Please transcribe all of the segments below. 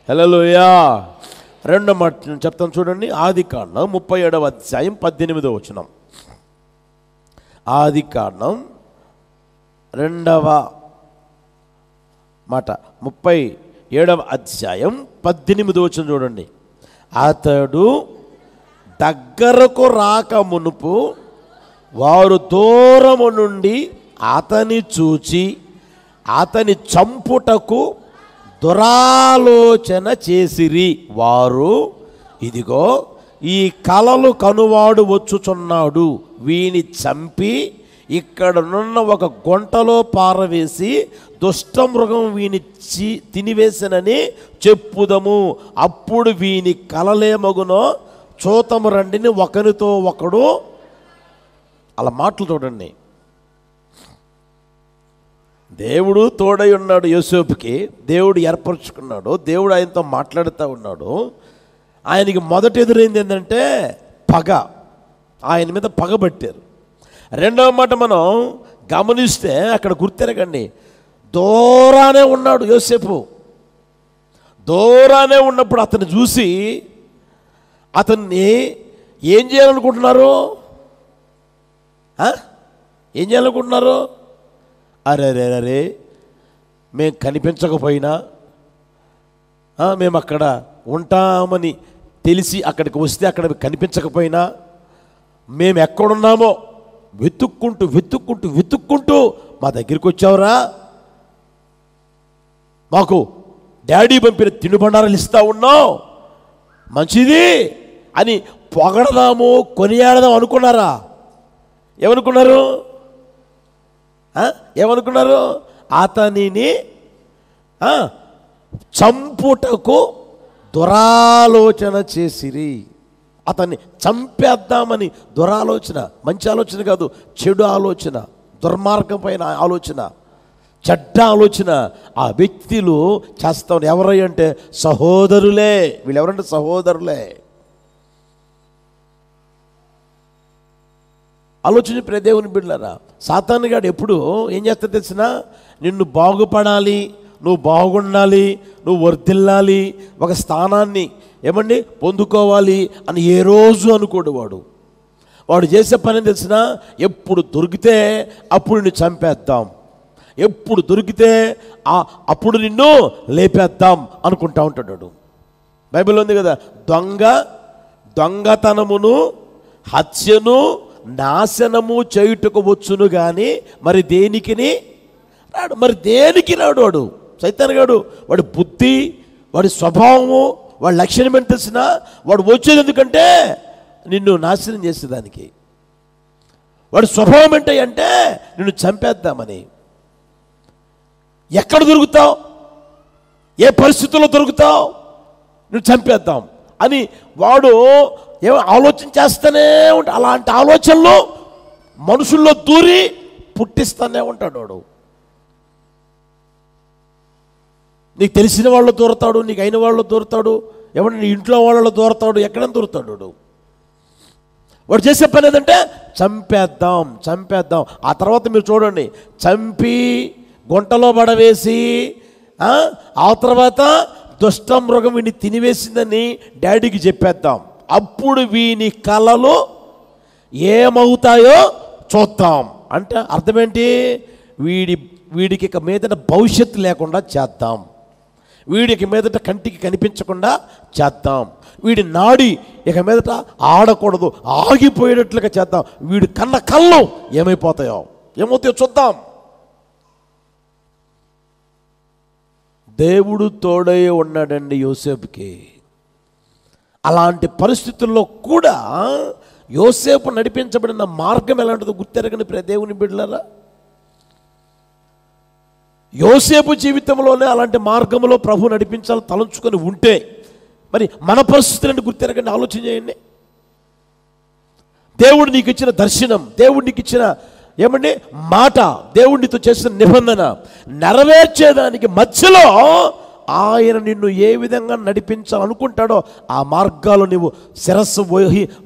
హల్లెలూయా. రెండో మాట చెప్తాను చూడండి. ఆదికాండం 37వ అధ్యాయం 18వ వచనం. ఆదికాండం 2వ మాట 37వ అధ్యాయం 18వ వచనం చూడండి. అతడు దగ్గరకు రాక మునుపు వారు దూరము నుండి అతని చూచి అతని చంపుటకు దురాలోచన చేసిరి. వారు, ఇదిగో ఈ కలలు కనువాడు వచ్చుచున్నాడు, వీని చంపి ఇక్కడనున్న ఒక గుంటలో పారవేసి దుష్టమృగం వీని తినివేసనని చెప్పుదము. అప్పుడు వీని కలలేమగునో చూతము రండిని ఒకరితో ఒకడు. అలా మాటలు చూడండి. దేవుడు తోడై ఉన్నాడు యోసేపుకి, దేవుడు ఏర్పరచుకున్నాడు, దేవుడు ఆయనతో మాట్లాడుతూ ఉన్నాడు. ఆయనకి మొదట ఎదురైంది ఏంటంటే పగ, ఆయన మీద పగబట్టారు. రెండవ మాట మనం గమనిస్తే అక్కడ గుర్తెరగండి, దూరానే ఉన్నాడు యోసేపు. దూరానే ఉన్నప్పుడు అతన్ని చూసి అతన్ని ఏం చేయాలనుకుంటున్నారు? ఏం చేయాలనుకుంటున్నారు? అరే రే రే, మేము కనిపించకపోయినా, మేము అక్కడ ఉంటామని తెలిసి అక్కడికి వస్తే అక్కడ కనిపించకపోయినా, మేము ఎక్కడున్నామో వెతుక్కుంటూ వెతుక్కుంటూ వెతుక్కుంటూ మా దగ్గరికి వచ్చావురా, మాకు డాడీ పంపిన తినుబండారాలు ఇస్తా ఉన్నావు, మంచిది అని పొగడదాము, కొనియాడదాం అనుకున్నారా? ఏమనుకున్నారు? ఏమనుకున్నారు? అతనిని చంపుటకు దురాలోచన చేసిరి. అతన్ని చంపేద్దామని దురాలోచన, మంచి ఆలోచన కాదు, చెడు ఆలోచన, దుర్మార్గమైన ఆలోచన, చెడ్డ ఆలోచన ఆ వ్యక్తులు చేస్తాం. ఎవరై అంటే సహోదరులే. వీళ్ళు ఎవరంటే సహోదరులే. ఆలోచించి ప్రియ దేవుని బిడ్డలారా, సాతాను గాడు ఎప్పుడు ఏం చేస్తా తెలిసిన, నిన్ను బాగుపడాలి, నువ్వు బాగుండాలి, నువ్వు వర్ధిల్లాలి, ఒక స్థానాన్ని ఏమండి పొందుకోవాలి అని ఏ రోజు అనుకోడు. వాడు చేసే పని తెలిసిన, ఎప్పుడు దొరికితే అప్పుడు నిన్ను చంపేద్దాం, ఎప్పుడు దొరికితే అప్పుడు నిన్ను లేపేద్దాం అనుకుంటా ఉంటాడు. బైబిల్లో ఉంది కదా, దొంగతనమును హత్యను నాశనము చేయుటకు వచ్చును కానీ మరి దేనికిని రాడు. మరి దేనికి రాడు వాడు, సైతాను గాడు. వాడి బుద్ధి, వాడి స్వభావము, వాడి లక్షణం ఏంటి తెలిసిన, వాడు వచ్చేది ఎందుకంటే నిన్ను నాశనం చేసేదానికి. వాడి స్వభావం ఏంటంటే నిన్ను చంపేద్దామని. ఎక్కడ దొరుకుతావు, ఏ పరిస్థితుల్లో దొరుకుతావు, నువ్వు చంపేద్దాం అని వాడు ఏమో ఆలోచన చేస్తూనే ఉంటాడు. అలాంటి ఆలోచనలు మనుషుల్లో దూరి పుట్టిస్తూనే ఉంటాడు వాడు. నీకు తెలిసిన వాళ్ళు దూరతాడు, నీకు అయిన వాళ్ళు దూరతాడు, ఎవరు నీ ఇంట్లో వాళ్ళలో దూరతాడు, ఎక్కడైనా దూరతాడు. వాడు చేసే పని ఏదంటే చంపేద్దాం చంపేద్దాం. ఆ తర్వాత మీరు చూడండి, చంపి గుంటలో పడవేసి ఆ తర్వాత దుష్టమృగం వీడిని తినివేసిందని డాడీకి చెప్పేద్దాం, అప్పుడు వీని కలలు ఏమవుతాయో చూద్దాం. అంటే అర్థమేంటి? వీడికి ఇక మీదట భవిష్యత్తు లేకుండా చేద్దాం, వీడికి మీదట కంటికి కనిపించకుండా చేద్దాం, వీడి నాడి ఇక మీదట ఆడకూడదు, ఆగిపోయేటట్లుగా చేద్దాం, వీడి కళ్ళు ఏమైపోతాయో చూద్దాం. దేవుడు తోడై ఉన్నాడండి యోసేపుకి. అలాంటి పరిస్థితుల్లో కూడా యోసేపు నడిపించబడిన మార్గం ఎలాంటిదో గుర్తెరగని ప్రియ దేవుని బిడ్డలారా, యోసేపు జీవితంలోనే అలాంటి మార్గంలో ప్రభు నడిపించాలి తలంచుకొని ఉంటే మరి మన పరిస్థితులను గుర్తెరగండి, ఆలోచన చేయండి. దేవుడు నీకు ఇచ్చిన దర్శనం, దేవుడు నీకు ఇచ్చిన ఏమండి మాట, దేవుడితో చేసిన నిబంధన నెరవేర్చేదానికి మధ్యలో ఆయన నిన్ను ఏ విధంగా నడిపించాలనుకుంటాడో ఆ మార్గాలు నువ్వు శిరస్సు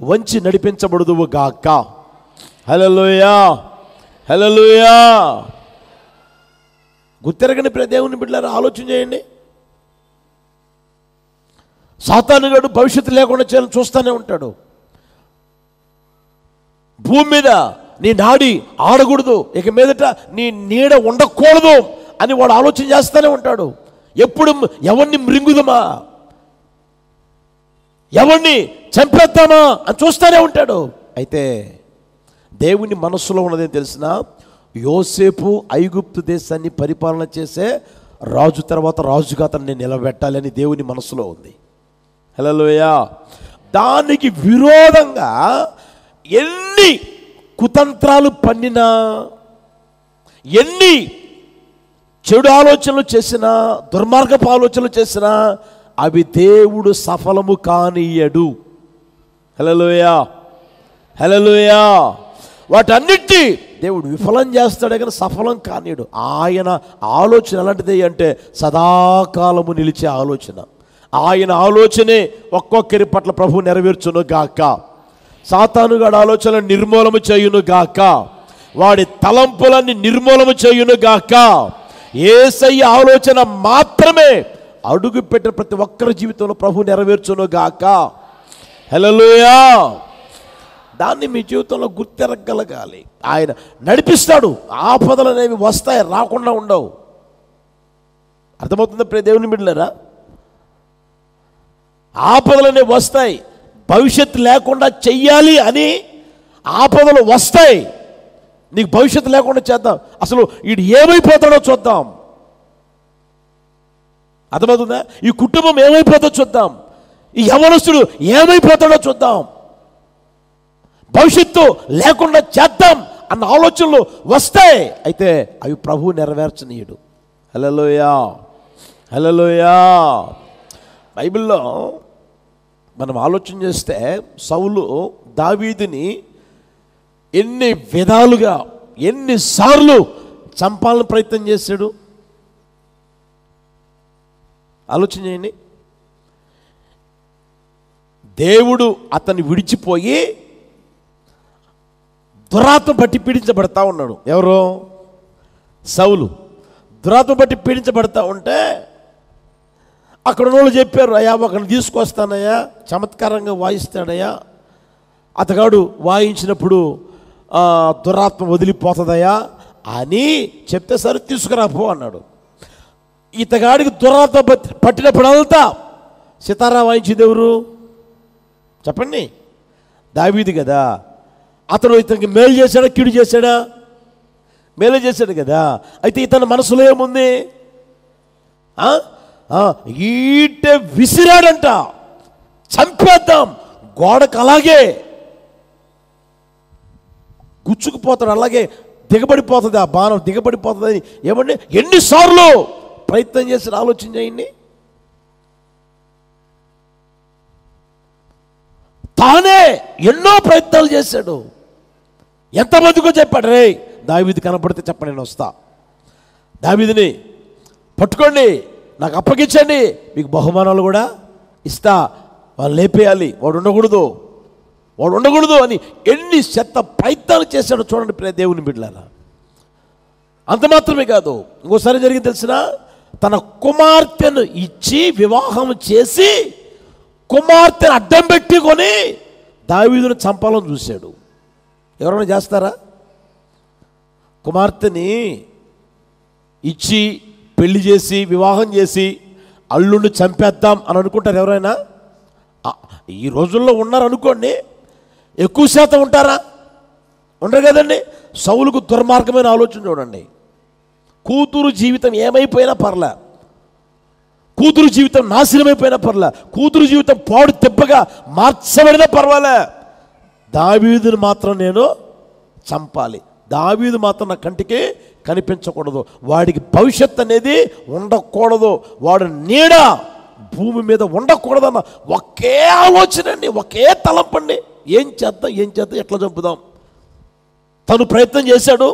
వంచి నడిపించబడుదువు గాక. హల్లెలూయా, హల్లెలూయా. గుర్తెరగని దేవుని బిడ్డలారా, ఆలోచన చేయండి. సాతానుగాడు భవిష్యత్తు లేకుండా చేయాలని చూస్తూనే ఉంటాడు. భూమి మీద నీ నాడి ఆడకూడదు, ఇక మీదట నీ నీడ ఉండకూడదు అని వాడు ఆలోచన చేస్తూనే ఉంటాడు. ఎప్పుడు ఎవరిని మృంగుదమా, ఎవరిని చంపేద్దామా అని చూస్తూనే ఉంటాడు. అయితే దేవుని మనస్సులో ఉన్నదేం తెలిసిన, యోసేపు ఐగుప్తు దేశాన్ని పరిపాలన చేసే రాజు తర్వాత రాజుగా అతన్ని నిలబెట్టాలని దేవుని మనస్సులో ఉంది. హల్లెలూయా. దానికి విరోధంగా ఎన్ని కుతంత్రాలు పన్నినా, ఎన్ని చెడు ఆలోచనలు చేసినా, దుర్మార్గపు ఆలోచనలు చేసినా అవి దేవుడు సఫలము కానీయడు. హల్లెలూయా, హల్లెలూయా. వాటన్నిటి దేవుడు విఫలం చేస్తాడే కానీ సఫలం కానీయడు. ఆయన ఆలోచన ఎలాంటిది అంటే సదాకాలము నిలిచే ఆలోచన. ఆయన ఆలోచనే ఒక్కొక్కరి పట్ల ప్రభు నెరవేర్చును గాక. సాతానుగాడి ఆలోచనలను నిర్మూలము చేయును గాక. వాడి తలంపులన్నీ నిర్మూలము చేయును గాక. యేసయ్య ఆలోచన మాత్రమే అడుగు పెట్టిన ప్రతి ఒక్కరి జీవితంలో ప్రభు నెరవేర్చును గాక. హల్లెలూయా. దాన్ని మీ జీవితంలో గుర్తెరగలగాలి. ఆయన నడిపిస్తాడు. ఆపదలు అనేవి వస్తాయి, రాకుండా ఉండవు. అర్థమవుతుందా ప్రియ దేవుని బిడ్డలారా? ఆపదలు అనేవి వస్తాయి. భవిష్యత్తు లేకుండా చెయ్యాలి అని ఆపదలు వస్తాయి. నీకు భవిష్యత్తు లేకుండా చేద్దాం, అసలు వీడు ఏమైపోతాడో చూద్దాం. అర్థమవుతుందా? ఈ కుటుంబం ఏమైపోతుందో చూద్దాం, ఈ యవనస్తుడు ఏమైపోతాడో చూద్దాం, భవిష్యత్తు లేకుండా చేద్దాం అన్న ఆలోచనలు వస్తాయి. అయితే అవి ప్రభు నెరవేర్చనీయుడు. హల్లెలూయా, హల్లెలూయా. బైబిల్లో మనం ఆలోచన చేస్తే సౌలు దావీదుని ఎన్ని విధాలుగా, ఎన్నిసార్లు చంపాలని ప్రయత్నం చేశాడు. ఆలోచన చేయండి. దేవుడు అతన్ని విడిచిపోయి దురాత్మ బట్టి పీడించబడతా ఉన్నాడు. ఎవరు? సౌలు. దురాత్మ బట్టి పీడించబడతా ఉంటే అక్కడ వాళ్ళు చెప్పారు, అయ్యా ఒకరిని తీసుకొస్తానయ్యా, చమత్కారంగా వాయిస్తాడయ్యా, అతగాడు వాయించినప్పుడు దురాత్మ వదిలిపోతుందయ్యా అని చెప్తే సరే తీసుకురాపో అన్నాడు. ఇతగాడికి దురాత్మ పట్టినప్పుడంతా సితారా వాయించేది ఎవరు చెప్పండి? దావీదు కదా. అతను ఇతనికి మేలు చేశాడా, కీడు చేశాడా? మేలు చేశాడు కదా. అయితే ఇతని మనసులో ఏముంది? ఈట విసిరాడంట, చంపేద్దాం, గోడకు అలాగే గుచ్చుకుపోతాడు, అలాగే దిగబడిపోతుంది, ఆ బాణం దిగబడిపోతుంది అని ఏమండి ఎన్నిసార్లు ప్రయత్నం చేసి ఆలోచన చేయండి. తానే ఎన్నో ప్రయత్నాలు చేశాడు. ఎంతమందికో చెప్పాడు, రే దావీదు కనపడితే చెప్పండి నేను వస్తా, దావీదుని పట్టుకోండి, నాకు అప్పగించండి, మీకు బహుమానాలు కూడా ఇస్తా, వాళ్ళు లేపేయాలి, వాడు ఉండకూడదు అని ఎన్ని శత ప్రయత్నాలు చేశాడో చూడండి ప్రియ దేవుని బిడ్డలారా. అంత మాత్రమే కాదు, ఇంకోసారి జరిగింది తెలిసిన, తన కుమార్తెను ఇచ్చి వివాహం చేసి కుమార్తెను అడ్డం పెట్టుకొని దావీదును చంపాలని చూశాడు. ఎవరైనా చేస్తారా? కుమార్తెని ఇచ్చి పెళ్లి చేసి వివాహం చేసి అల్లుండి చంపేద్దాం అని అనుకుంటారు ఎవరైనా? ఈ రోజుల్లో ఉన్నారు అనుకోండి, ఎక్కువ శాతం ఉంటారా? ఉండరు కదండి. సౌలుకు దుర్మార్గమైన ఆలోచన చూడండి. కూతురు జీవితం ఏమైపోయినా పర్లే, కూతురు జీవితం నాశనమైపోయినా పర్లే, కూతురు జీవితం పాడు దెబ్బగా మార్చబడినా పర్వాలే, దావీదుని మాత్రం నేను చంపాలి, దావీదు మాత్రం నా కంటికి కనిపించకూడదు, వాడికి భవిష్యత్తు అనేది ఉండకూడదు, వాడు నీడ భూమి మీద ఉండకూడదన్న ఒకే ఆలోచన అండి, ఒకే తలంపండి. ఏం చేద్దాం ఎట్లా చంపుదాం. తను ప్రయత్నం చేశాడు,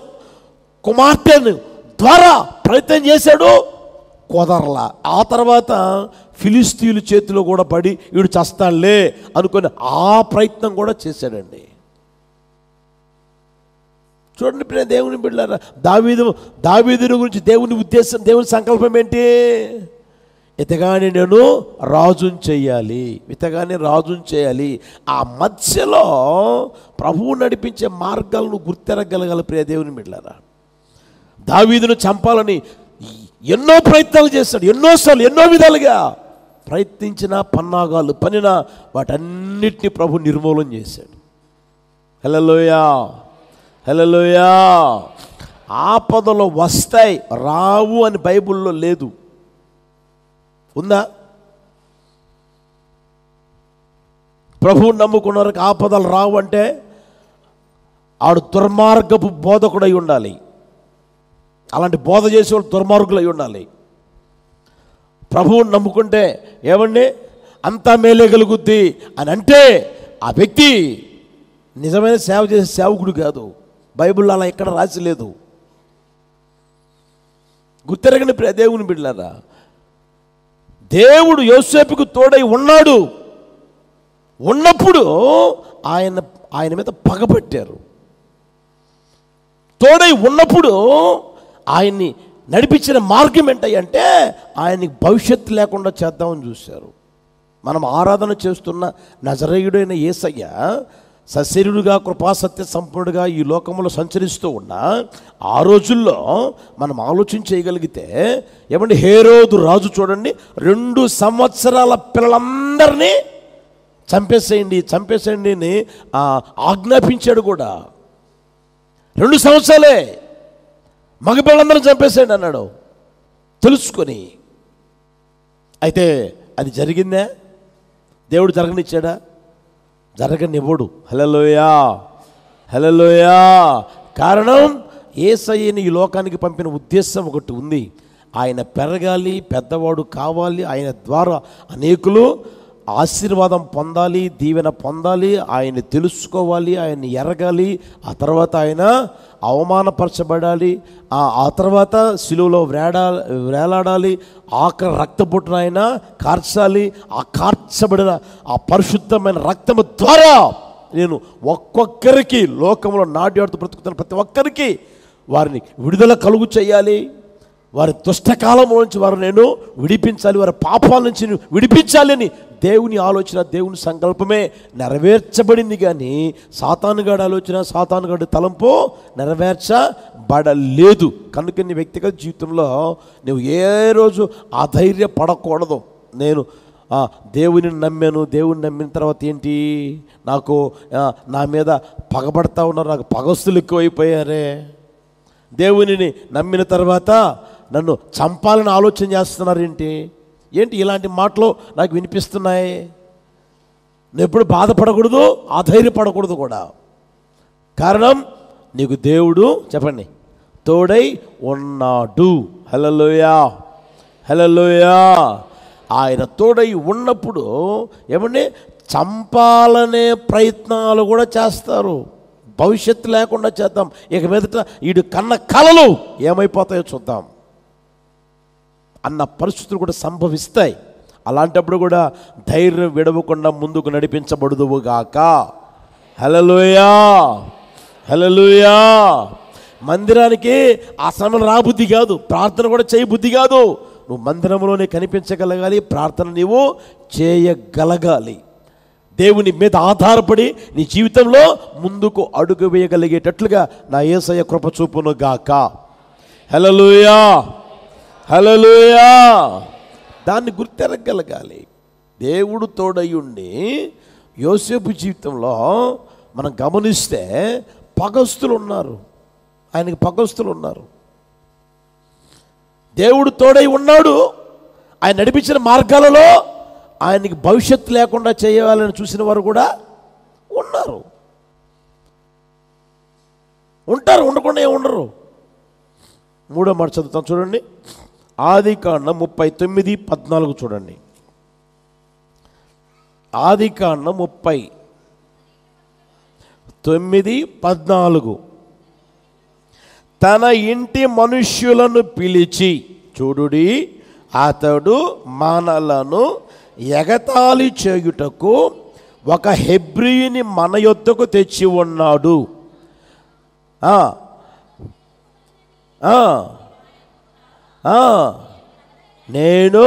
కుమార్తెను ద్వారా ప్రయత్నం చేశాడు, కుదరలా. ఆ తర్వాత ఫిలిస్తీయుల చేతిలో కూడా పడి వీడు చస్తాడులే అనుకుని ఆ ప్రయత్నం కూడా చేశాడండి. చూడండి ప్రియ దేవుని బిడ్డలారా, దావీదుని గురించి దేవుని ఉద్దేశం, దేవుని సంకల్పం ఏంటి? ఇతగాని నేను రాజుని చేయాలి, ఇతగాని రాజుని చేయాలి. ఆ మధ్యలో ప్రభువు నడిపించే మార్గాలను గుర్తెరగలగాలి. ప్రియ దేవుని బిడ్డలారా, దావీదును చంపాలని ఎన్నో ప్రయత్నాలు చేశాడు, ఎన్నోసార్లు ఎన్నో విధాలుగా ప్రయత్నించిన పన్నాగాలు పనిన వాటన్నిటిని ప్రభు నిర్మూలన చేశాడు. హల్లెలూయా, హల్లెలూయా. ఆపదలు వస్తాయి, రావు అని బైబిల్లో లేదు. ఉందా? ప్రభువుని నమ్ముకున్న వారికి ఆపదలు రావు అంటే ఆడు దుర్మార్గపు బోధకుడై ఉండాలి. అలాంటి బోధ చేసేవాళ్ళు దుర్మార్గులై ఉండాలి. ప్రభువుని నమ్ముకుంటే ఏమండి అంతా మేలే కలుగుద్ది అని అంటే ఆ వ్యక్తి నిజమైన సేవ చేసే సేవకుడు కాదు. బైబిల్లో అలా ఎక్కడ రాసి లేదు. గుర్తెరగని ప్రియ దేవుని బిడ్డలారా, దేవుడు యోసేపుకు తోడై ఉన్నాడు. ఉన్నప్పుడు ఆయన మీద పగబట్టారు. తోడై ఉన్నప్పుడు ఆయన్ని నడిపించిన మార్గం ఏంటంటే ఆయనకి భవిష్యత్తు లేకుండా చేద్దామని చూశారు. మనం ఆరాధన చేస్తున్న నజరేయుడైన యేసయ్య సశరీరుడుగా కృపాసత్య సంపన్నుడుగా ఈ లోకంలో సంచరిస్తూ ఉన్న ఆ రోజుల్లో మనం ఆలోచన చేయగలిగితే ఏమంటే హేరోదు రాజు చూడండి, 2 సంవత్సరాల పిల్లలందరినీ చంపేసేయండి అని ఆజ్ఞాపించాడు కూడా. 2 సంవత్సరాలే మగపిల్లలందరూ చంపేసేయండి అన్నాడు తెలుసుకొని. అయితే అది జరిగిందే? దేవుడు జరగనిచ్చాడా? జరగనివ్వడు. హల్లెలూయా, హల్లెలూయా. కారణం యేసయ్యని ఈ లోకానికి పంపిన ఉద్దేశం ఒకటి ఉంది. ఆయన పెరగాలి, పెద్దవాడు కావాలి, ఆయన ద్వారా అనేకులు ఆశీర్వాదం పొందాలి, దీవెన పొందాలి, ఆయన్ని తెలుసుకోవాలి, ఆయన్ని ఎరగాలి. ఆ తర్వాత ఆయన అవమానపరచబడాలి, ఆ తర్వాత శిలువలో వేలాడాలి, ఆఖరి రక్తబొట్టున ఆయన కార్చాలి. ఆ కార్చబడిన ఆ పరిశుద్ధమైన రక్తము ద్వారా నేను ఒక్కొక్కరికి లోకంలో నాట్యాడుతూ బ్రతుకుతున్న ప్రతి ఒక్కరికి వారిని విడుదల కలుగు చేయాలి. వారి దుష్టకాలం నుంచి వారు నేను విడిపించాలి, వారి పాపాల నుంచి విడిపించాలి అని దేవుని ఆలోచన, దేవుని సంకల్పమే నెరవేర్చబడింది. కానీ సాతానుగాడి ఆలోచన, సాతానుగాడి తలంపు నెరవేర్చబడలేదు. కనుక నీ వ్యక్తిగత జీవితంలో నువ్వు ఏ రోజు అధైర్యపడకూడదు. నేను దేవుని నమ్మాను, దేవుని నమ్మిన తర్వాత ఏంటి, నాకు నా మీద పగబడతా ఉన్నారు, నాకు పగస్తులు ఎక్కువైపోయారే. దేవునిని నమ్మిన తర్వాత నన్ను చంపాలని ఆలోచన చేస్తున్నారు ఏంటి ఇలాంటి మాటలు నాకు వినిపిస్తున్నాయి. నువ్వు ఎప్పుడు బాధపడకూడదు, ఆధైర్యపడకూడదు కూడా. కారణం నీకు దేవుడు చెప్పండి తోడై ఉన్నాడు. హల్లెలూయా, హల్లెలూయా. ఆయన తోడై ఉన్నప్పుడు ఏమండి చంపాలనే ప్రయత్నాలు కూడా చేస్తారు. భవిష్యత్తు లేకుండా చేద్దాం, ఇక మీదట వీడు కన్న కలలు ఏమైపోతాయో చూద్దాం అన్న పరిస్థితులు కూడా సంభవిస్తాయి. అలాంటప్పుడు కూడా ధైర్యం విడవకుండా ముందుకు నడిపించబడుదువుగాక. హల్లెలూయా, హల్లెలూయా. మందిరానికి ఆ సమయం రాబుద్ధి కాదు, ప్రార్థన కూడా చేయబుద్ధి కాదు. నువ్వు మందిరంలోనే కనిపించగలగాలి, ప్రార్థన నీవు చేయగలగాలి. దేవుని మీద ఆధారపడి నీ జీవితంలో ముందుకు అడుగు వేయగలిగేటట్లుగా నా యేసయ్య కృప చూపును గాక. హల్లెలూయా, హల్లెలూయా. దాన్ని గుర్తెరగలగాలి. దేవుడు తోడయ్యుండి యోసేపు జీవితంలో మనం గమనిస్తే పగస్తులు ఉన్నారు, ఆయనకి పగస్తులు ఉన్నారు. దేవుడు తోడై ఉన్నాడు. ఆయన నడిపించిన మార్గాలలో ఆయనకి భవిష్యత్తు లేకుండా చేయాలని చూసిన వారు కూడా ఉన్నారు, ఉంటారు, ఉండకుండా ఉండరు. 3వ మాట చదువుతాం చూడండి. ఆదికాండం 39:14 చూడండి. ఆదికాండం 39:14. తన ఇంటి మనుష్యులను పిలిచి చూడుడి, అతడు మనలను ఎగతాళి చేయుటకు ఒక హెబ్రీయుని మన యొద్దకు తెచ్చి ఉన్నాడు. నేను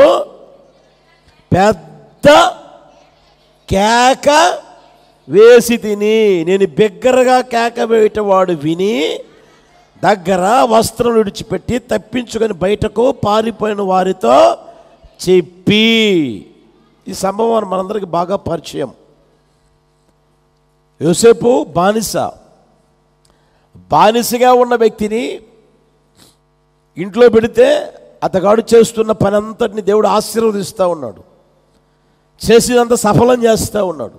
పెద్ద కేక వేసి తిని. నేను బిగ్గరగా కేక వేయటవాడు విని దగ్గర వస్త్రం విడిచిపెట్టి తప్పించుకొని బయటకు పారిపోయిన వారితో చెప్పి. ఈ సంభవం మనందరికీ బాగా పరిచయం. యోసేపు బానిసగా ఉన్న వ్యక్తిని ఇంట్లో పెడితే అతగాడు చేస్తున్న పని అంతటిని దేవుడు ఆశీర్వదిస్తూ ఉన్నాడు, చేసినంత సఫలం చేస్తూ ఉన్నాడు.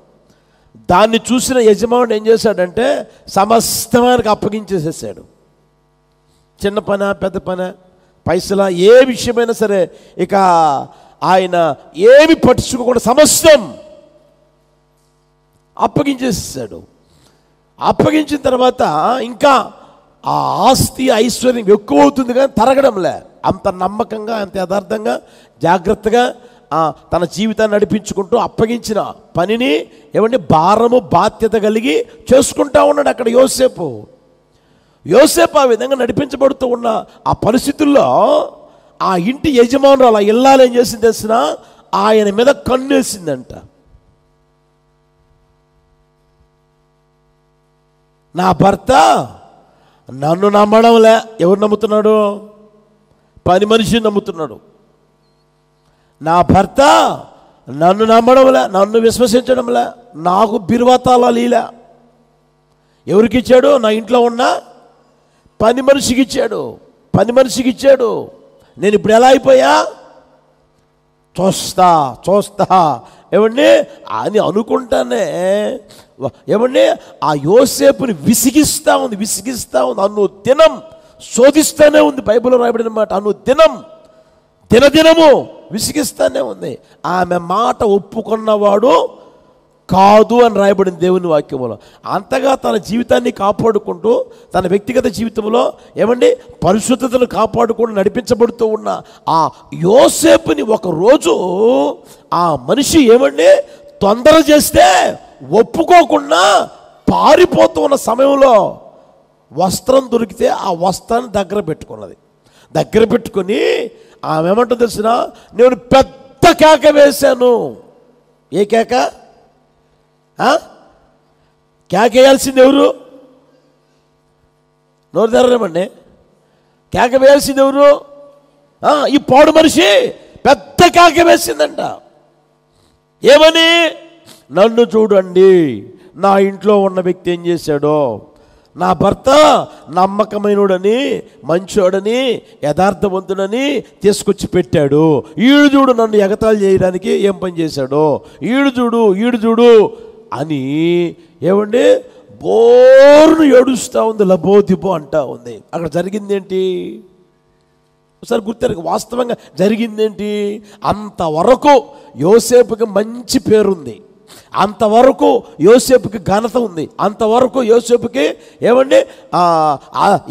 దాన్ని చూసిన యజమానుడు ఏం చేశాడంటే సమస్తమానికి అప్పగించేసేసాడు. చిన్న పని, పెద్ద పని, పైసలా, ఏ విషయమైనా సరే ఇక ఆయన ఏమి పట్టించుకోకుండా సమస్తం అప్పగించేసేసాడు. అప్పగించిన తర్వాత ఇంకా ఆ ఆస్తి ఐశ్వర్యం ఎక్కువ అవుతుంది కానీ తరగడంలే. అంత నమ్మకంగా, అంత యథార్థంగా, జాగ్రత్తగా తన జీవితాన్ని నడిపించుకుంటూ అప్పగించిన పనిని భారము బాధ్యత కలిగి చేసుకుంటా ఉన్నాడు అక్కడ యోసేపు. ఆ విధంగా నడిపించబడుతూ ఉన్న ఆ పరిస్థితుల్లో ఆ ఇంటి యజమానురాలు ఆ ఇల్లాలు ఏం చేసింది తెలిసిన, ఆయన మీద కన్నేసిందంట. నా భర్త నన్ను నమ్మడంలే. ఎవరు నమ్ముతున్నాడు? పని మనిషిని నమ్ముతున్నాడు. నా భర్త నన్ను నమ్మడంలే, నన్ను విశ్వసించడంలే, నాకు బిరువతాళాలు ఇలా. ఎవరికి ఇచ్చాడు? నా ఇంట్లో ఉన్న పని మనిషికి ఇచ్చాడు. నేను ఇప్పుడు ఎలా అయిపోయా? చూస్తా అని అనుకుంటానే ఆ యోసేపుని విసిగిస్తా ఉంది. అన్ను దినం శోధిస్తానే ఉంది. బైబిల్లో రాయబడిన మాట, అన్ను దినదినము విసిగిస్తానే ఉంది. ఆమె మాట ఒప్పుకున్నవాడు కాదు అని రాయబడింది దేవుని వాక్యములో. అంతగా తన జీవితాన్ని కాపాడుకుంటూ తన వ్యక్తిగత జీవితంలో పరిశుద్ధతను కాపాడుకుంటూ నడిపించబడుతూ ఉన్న ఆ యోసేపుని ఒకరోజు ఆ మనిషి తొందర చేస్తే ఒప్పుకోకుండా పారిపోతూ ఉన్న సమయంలో వస్త్రం దొరికితే ఆ వస్త్రాన్ని దగ్గర పెట్టుకొని ఆమె ఏమంటో తెలిసిన, నేను పెద్ద కేక వేశాను. ఏ కేక? కేక వేయాల్సింది ఎవరు? నోరు తెరమండి. కేక వేయాల్సింది ఎవరు? ఈ పాడు మనిషి పెద్ద కేక వేసిందంట. ఏమని? నన్ను చూడండి, నా ఇంట్లో ఉన్న వ్యక్తి ఏం చేశాడో. నా భర్త నమ్మకమైనడని, మంచోడని, యథార్థవంతుడని తీసుకొచ్చి పెట్టాడు. ఈడు చూడు నన్ను ఎగతాళి చేయడానికి ఏం పని చేశాడో. ఈడు చూడు అని బోర్ను ఏడుస్తూ ఉంది, లబోదిబో అంటా ఉంది. అక్కడ జరిగిందేంటి? ఒకసారి గుర్తెరగ. వాస్తవంగా జరిగిందేంటి? అంతవరకు యోసేపుకి మంచి పేరుంది, అంతవరకు యోసేపుకి ఘనత ఉంది, అంతవరకు యోసేపుకి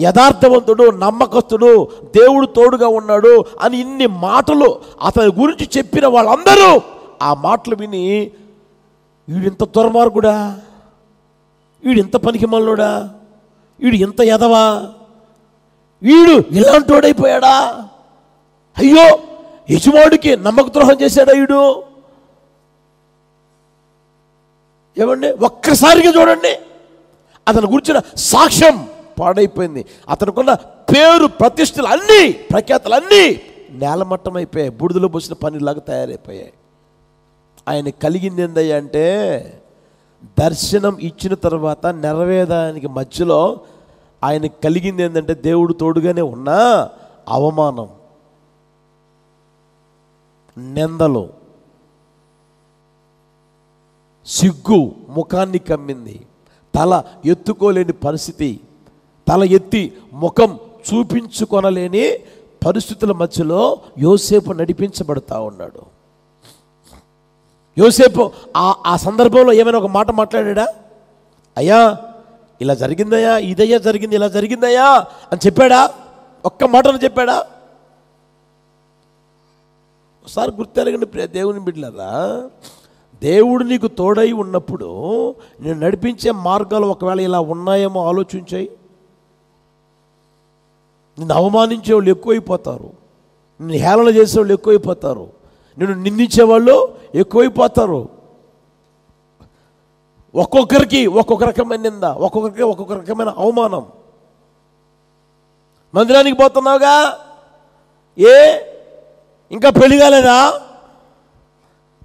యథార్థవంతుడు, నమ్మకస్తుడు, దేవుడు తోడుగా ఉన్నాడు అని ఇన్ని మాటలు అతని గురించి చెప్పిన వాళ్ళందరూ ఆ మాటలు విని, వీడింత దుర్మార్గుడా, వీడింత పనికిమాలినోడా, వీడు ఇంత ఎదవా, వీడు ఇలాంటి వాడైపోయాడా, అయ్యో యజమానుడికి నమ్మక ద్రోహం చేశాడా వీడు. ఒక్కసారిగా చూడండి, అతని గురించిన సాక్ష్యం పాడైపోయింది. అతనుకున్న పేరు, ప్రతిష్టలు అన్నీ, ప్రఖ్యాతలు అన్నీ నేలమట్టం అయిపోయాయి, బూడిదలో పోసిన పనిలాగా తయారైపోయాయి. ఆయన కలిగింది ఏందయ్యా అంటే, దర్శనం ఇచ్చిన తర్వాత నెరవేరడానికి మధ్యలో ఆయన కలిగింది ఏంటంటే, దేవుడు తోడుగానే ఉన్నా అవమానం, నిందలు, సిగ్గు ముఖాన్ని కమ్మింది, తల ఎత్తుకోలేని పరిస్థితి, తల ఎత్తి ముఖం చూపించుకొనలేని పరిస్థితుల మధ్యలో యోసేపు నడిపించబడతా ఉన్నాడు. యోసేపు ఆ సందర్భంలో ఏమైనా ఒక మాట మాట్లాడా? అయ్యా ఇలా జరిగిందయ్యా, ఇదయ్యా జరిగింది, ఇలా జరిగిందయ్యా అని చెప్పాడా? ఒక్క మాటను చెప్పాడా? ఒకసారి గుర్తెరగండి ప్రియ దేవుని బిడ్డలారా, దేవుడు నీకు తోడై ఉన్నప్పుడు నేను నడిపించే మార్గాలు ఒకవేళ ఇలా ఉన్నాయేమో ఆలోచించాయి. నిన్ను అవమానించే వాళ్ళు ఎక్కువైపోతారు, నిన్ను హేళన చేసే వాళ్ళు ఎక్కువైపోతారు, నిన్ను నిందించేవాళ్ళు ఎక్కువైపోతారు. ఒక్కొక్కరికి ఒక్కొక్క రకమైన నింద, ఒక్కొక్కరికి ఒక్కొక్క రకమైన అవమానం. మందిరానికి పోతున్నావుగా, ఇంకా పెళ్లి కాలేదా?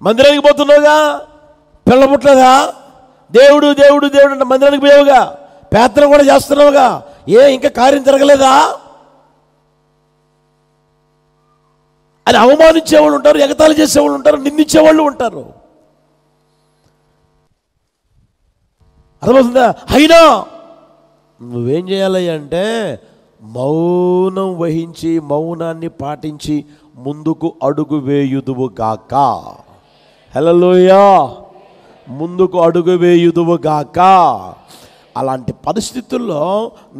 మందిరానికి పోతున్నావుగా, పిల్ల పుట్టలేదా? దేవుడు దేవుడు దేవుడు అంటే మందిరానికి పోయావుగా, ప్రార్థన కూడా చేస్తున్నావుగా, ఇంకా కార్యం జరగలేదా అని అవమానించేవాళ్ళు ఉంటారు, ఎగతాళి చేసేవాళ్ళు ఉంటారు, నిందించేవాళ్ళు ఉంటారు. అర్థమవుతుందా? అయినా నువ్వేం చేయాలి అంటే మౌనం వహించి, మౌనాన్ని పాటించి ముందుకు అడుగు వేయుదువు గాక. హల్లెలూయా! ముందుకు అడుగు వేయుదువు గాక. అలాంటి పరిస్థితుల్లో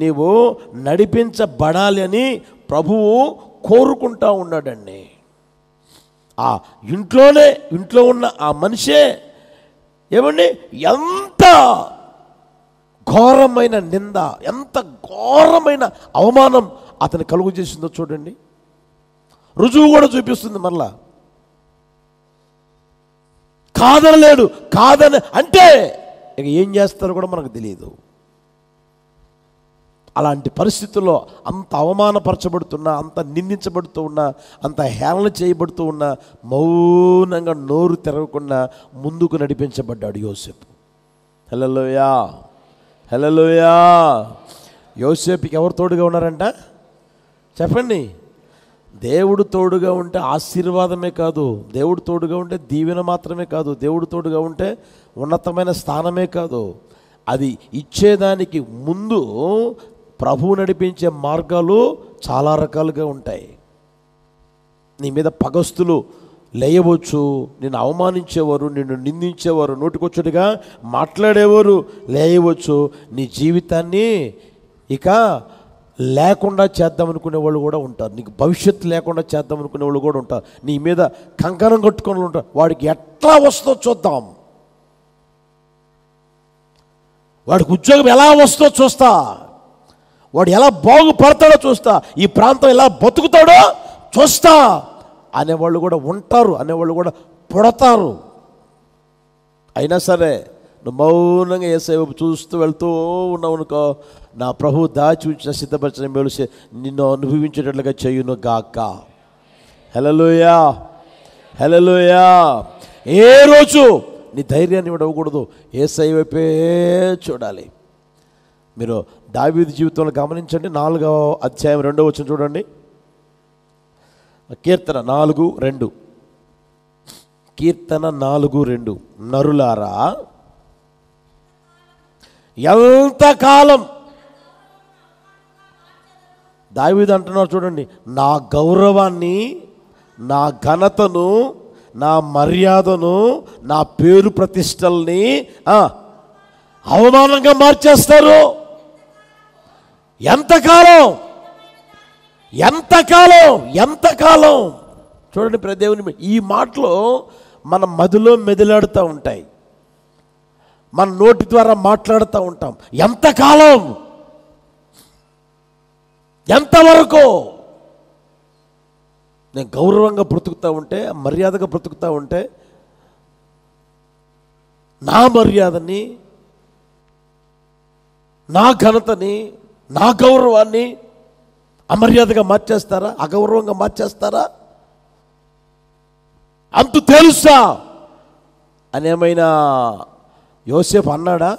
నీవు నడిపించబడాలి అని ప్రభువు కోరుకుంటా ఉన్నాడండి. ఆ ఇంట్లో ఉన్న ఆ మనిషే ఏమండి ఎంత ఘోరమైన నింద, ఎంత ఘోరమైన అవమానం అతను కలుగు చేసిందో చూడండి. రుజువు కూడా చూపిస్తుంది. మరలా కాదనలేడు, కాదని అంటే ఇక ఏం చేస్తారో కూడా మనకు తెలియదు. అలాంటి పరిస్థితుల్లో అంత అవమానపరచబడుతున్నా, అంత నిందించబడుతూ ఉన్నా, అంత హేళన చేయబడుతూ ఉన్నా మౌనంగా నోరు తెరవకుండా ముందుకు నడిపించబడ్డాడు యోసేపు. హల్లెలూయా! హల్లెలూయా! యోసేపుకి ఎవరు తోడుగా ఉన్నారంట చెప్పండి? దేవుడు తోడుగా ఉంటే ఆశీర్వాదమే కాదు, దేవుడు తోడుగా ఉంటే దీవెన మాత్రమే కాదు, దేవుడు తోడుగా ఉంటే ఉన్నతమైన స్థానమే కాదు, అది ఇచ్చేదానికి ముందు ప్రభువు నడిపించే మార్గాలు చాలా రకాలుగా ఉంటాయి. నీ మీద పగస్తులు లేయవచ్చు, నిన్ను అవమానించేవారు, నిన్ను నిందించేవారు, నోటికొచ్చుడిగా మాట్లాడేవారు లేయవచ్చు. నీ జీవితాన్ని ఇక లేకుండా చేద్దామనుకునే వాళ్ళు కూడా ఉంటారు, నీకు భవిష్యత్తు లేకుండా చేద్దామనుకునే వాళ్ళు కూడా ఉంటారు, నీ మీద కంకణం కట్టుకునే వాళ్ళు ఉంటారు. వాడికి ఎట్లా వస్తుందో చూద్దాం, వాడికి ఉద్యోగం ఎలా వస్తుందో చూస్తా, వాడు ఎలా బాగుపడతాడో చూస్తా, ఈ ప్రాంతం ఎలా బతుకుతాడో చూస్తా అనేవాళ్ళు కూడా ఉంటారు, అనేవాళ్ళు కూడా పుడతారు. అయినా సరే నువ్వు మౌనంగా యేసయ్య వైపు చూస్తూ వెళ్తూ ఉన్నావు అనుకో, నా ప్రభు దాచి ఉంచిన సిద్ధపరిచిన మేలు నిన్ను అనుభవించేటట్లుగా చేయును గాక. హల్లెలూయా! హల్లెలూయా! ఏ రోజు నీ ధైర్యాన్ని విడవకూడదు, యేసయ్య వైపే చూడాలి. మీరు దావీదు జీవితంలో గమనించండి. 4వ అధ్యాయం 2వ వచనం చూడండి. కీర్తన 4:2. కీర్తన 4:2. నరులారా, ఎంతకాలం, దావీదు అంటున్నారు చూడండి, నా గౌరవాన్ని, నా ఘనతను, నా మర్యాదను, నా పేరు ప్రతిష్టల్ని అవమానంగా మార్చేస్తారు. ఎంతకాలం, ఎంతకాలం, ఎంతకాలం. చూడండి ప్రదేవుని ఈ మాటలు మన మదిలో మెదిలాడుతూ ఉంటాయి, మన నోటి ద్వారా మాట్లాడుతూ ఉంటాం. ఎంతకాలం, ఎంతవరకు? నేను గౌరవంగా బ్రతుకుతూ ఉంటే, మర్యాదగా బ్రతుకుతూ ఉంటే నా మర్యాదని, నా ఘనతని, నా గౌరవాన్ని అమర్యాదగా మార్చేస్తారా, అగౌరవంగా మార్చేస్తారా? అంతు తెలుసా అని ఏమైనా యోసేపు అన్నాడా?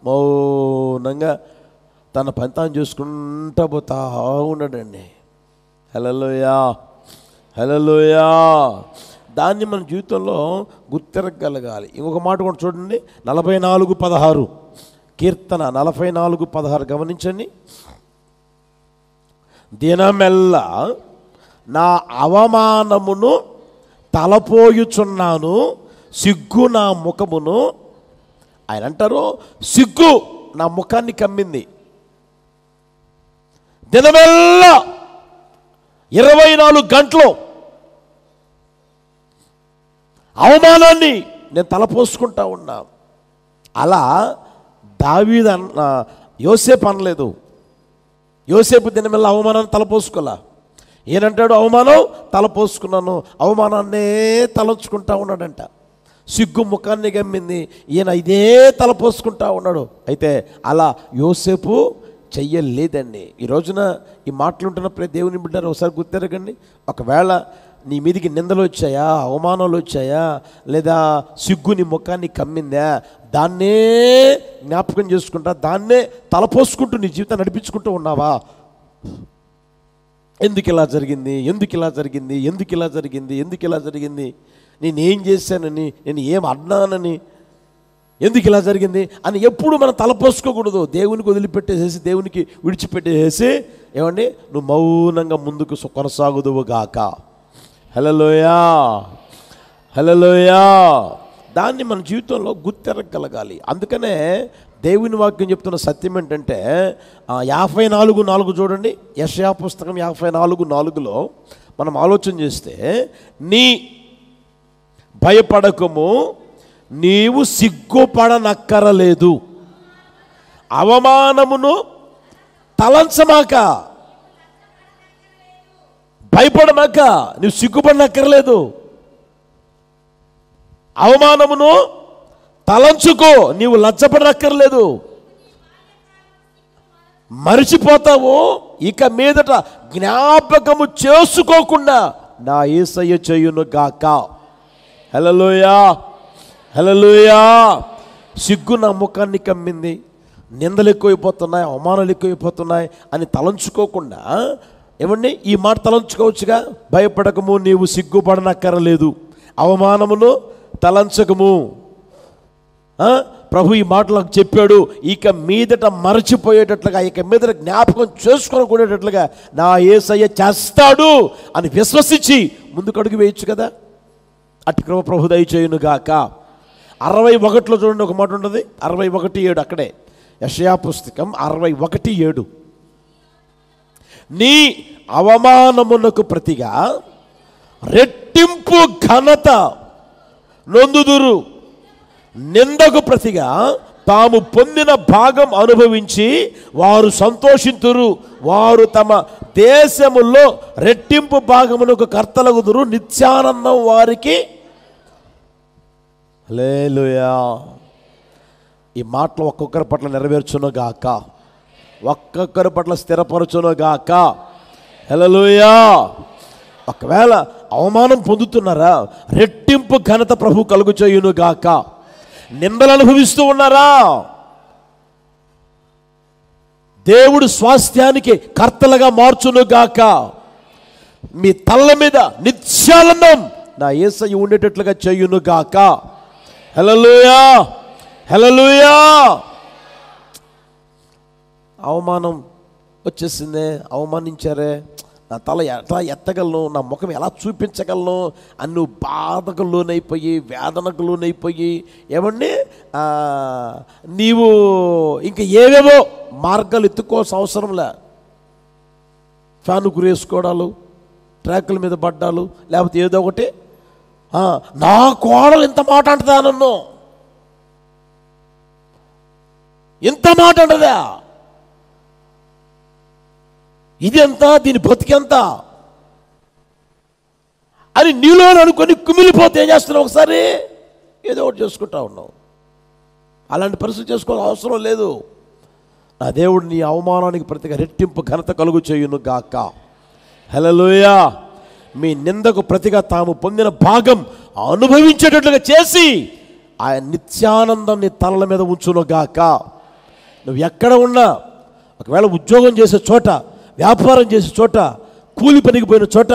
మౌనంగా తన పంతాన్ని చూసుకుంటా పోతా ఉన్నాడండి. హల్లెలూయా! హల్లెలూయా! దాన్ని మన జీవితంలో గుర్తిరగలగాలి. ఇంకొక మాట కూడా చూడండి, 44:16. కీర్తన 44:16 గమనించండి. దినమెల్లా నా అవమానమును తలపోయుచున్నాను, సిగ్గు నా ముఖమును. ఆయన అంటారు, సిగ్గు నా ముఖాన్ని కమ్మింది. దినమెల్లా 24 గంటలు అవమానాన్ని నేను తలపోసుకుంటా ఉన్నా. అలా దావీదు యోసేపు అనలేదు. యోసేపు దినమెల్లా అవమానాన్ని తలపోసుకోలే. ఏనంటాడు? అవమానం తలపోసుకున్నాను. అవమానాన్నే తలంచుకుంటా ఉన్నాడంట. సిగ్గు ముఖాన్ని గమ్మింది. ఈయన ఇదే తలపోసుకుంటా ఉన్నాడు. అయితే అలా యోసేపు చెయ్యలేదండి. ఈ రోజున ఈ మాటలుంటున్నప్పుడే దేవుని బిడ్డారు ఒకసారి గుర్తెరగండి. ఒకవేళ నీ మీదికి నిందలు వచ్చాయా, అవమానాలు వచ్చాయా, లేదా సిగ్గు నీ ముఖాన్ని కమ్మిందా, దాన్నే జ్ఞాపకం చేసుకుంటా, దాన్నే తలపోసుకుంటూ నీ జీవితాన్ని నడిపించుకుంటూ ఉన్నావా? ఎందుకు ఇలా జరిగింది, ఎందుకు ఇలా జరిగింది, ఎందుకు ఇలా జరిగింది, ఎందుకు ఇలా జరిగింది, నేనేం చేశానని, నేను ఏం అన్నానని, ఎందుకు ఇలా జరిగింది అని ఎప్పుడు మనం తలపోసుకోకూడదు. దేవునికి వదిలిపెట్టేసేసి, దేవునికి విడిచిపెట్టేసేసి, ఏమండి, నువ్వు మౌనంగా ముందుకు కొనసాగుదువు గాక. హల్లెలూయా, హల్లెలూయా. దాన్ని మన జీవితంలో గుర్తెరగలగాలి. అందుకనే దేవుని వాక్యం చెప్తున్న సత్యం ఏంటంటే 54:4 చూడండి. యెషయా పుస్తకం 54:4లో మనం ఆలోచన చేస్తే, నీ భయపడకము, నీవు సిగ్గుపడనక్కరలేదు, అవమానమును తలంచమాక, భయపడమాక, నువ్వు సిగ్గుపడనక్కర్లేదు, అవమానమును తలంచుకో, నీవు లజ్జపడనక్కర్లేదు, మరిచిపోతావు, ఇక మీదట జ్ఞాపకము చేసుకోకుండా నా యేసయ్య చేయును గాక. హల్లెలూయా, హల్లెలూయా. సిగ్గు నా ముఖాన్ని కమ్మింది, నిందలు ఎక్కువైపోతున్నాయి, అవమానాలు ఎక్కువైపోతున్నాయి అని తలంచుకోకుండా, ఏమండి, ఈ మాట తలంచుకోవచ్చుగా, భయపడకము, నీవు సిగ్గుపడనక్కరలేదు, అవమానమును తలంచకము. ప్రభు ఈ మాటలు నాకు చెప్పాడు, ఇక మీదట మరచిపోయేటట్లుగా, ఇక మీదట జ్ఞాపకం చేసుకొనకూడేటట్లుగా నా యేసయ్య చేస్తాడు అని విశ్వసించి ముందుకు అడుగు వేయచ్చు కదా. అటు కృప ప్రభు దయచేయును గాక. 61లో చూడండి, ఒక మాట ఉంటుంది, 61:7. అక్కడే యెషయా పుస్తకం 61:7. నీ అవమానమునకు ప్రతిగా రెట్టింపు ఘనత నొందుదురు, నిందకు ప్రతిగా తాము పొందిన భాగం అనుభవించి వారు సంతోషింతురు, వారు తమ దేశములో రెట్టింపు భాగమునకు కర్తలగుదురు, నిత్యానందం వారికి. హల్లెలూయా. ఈ మాటలు ఒక్కొక్కరి పట్ల నెరవేర్చును గాక, ఒక్కొక్కరి పట్ల స్థిరపరచును గాక. హల్లెలూయా. ఒకవేళ అవమానం పొందుతున్నారా, రెట్టింపు ఘనత ప్రభు కలుగు చేయును గాక. నిందలు అనుభవిస్తూ ఉన్నారా, దేవుడు స్వాస్థ్యానికి కర్తలుగా మార్చును గాక. మీ తల్ల మీద నిత్యానందం నా యేసయ్య ఉండేటట్లుగా చేయును గాక. హల్లెలూయా, హల్లెలూయా. అవమానం వచ్చేసిందే, అవమానించారే, నా తల ఎట్లా ఎత్తగలను, నా ముఖం ఎలా చూపించగలను అని నువ్వు బాధకు లోనైపోయి, వేదనకు లోనైపోయి, ఏమండి, నీవు ఇంక ఏవేవో మార్గాలు ఎత్తుకోవాల్సిన అవసరంలే. ఫ్యాను గురేసుకోవడాలు, ట్రాకుల మీద పడ్డాలు, లేకపోతే ఏదో ఒకటి, నా కోడలు ఇంత మాట అంటదా, నన్ను ఇంత మాట అంటదా, ఇది ఎంత, దీని బతికెంత అని నీలో అనుకొని కుమిలిపోతే ఏం చేస్తున్నావు? ఒకసారి ఏదో ఒకటి చేసుకుంటా ఉన్నావు. అలాంటి పరిస్థితి చేసుకోవాల్సిన అవసరం లేదు. నా దేవుడు నీ అవమానానికి ప్రతిగా రెట్టింపు ఘనత కలుగు చేయును గాక. హల్లెలూయా. మీ నిందకు ప్రతిగా తాము పొందిన భాగం అనుభవించేటట్లుగా చేసి ఆయన నిత్యానందం నీ తలల మీద ఉంచును గాక. నువ్వు ఎక్కడ ఉన్నా, ఒకవేళ ఉద్యోగం చేసే చోట, వ్యాపారం చేసే చోట, కూలి పనికి పోయిన చోట,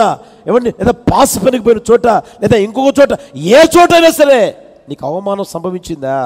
ఏమండి, లేదా పాస్ పనికి పోయిన చోట, లేదా ఇంకొక చోట, ఏ చోట అయినా సరే నీకు అవమానం సంభవించిందా,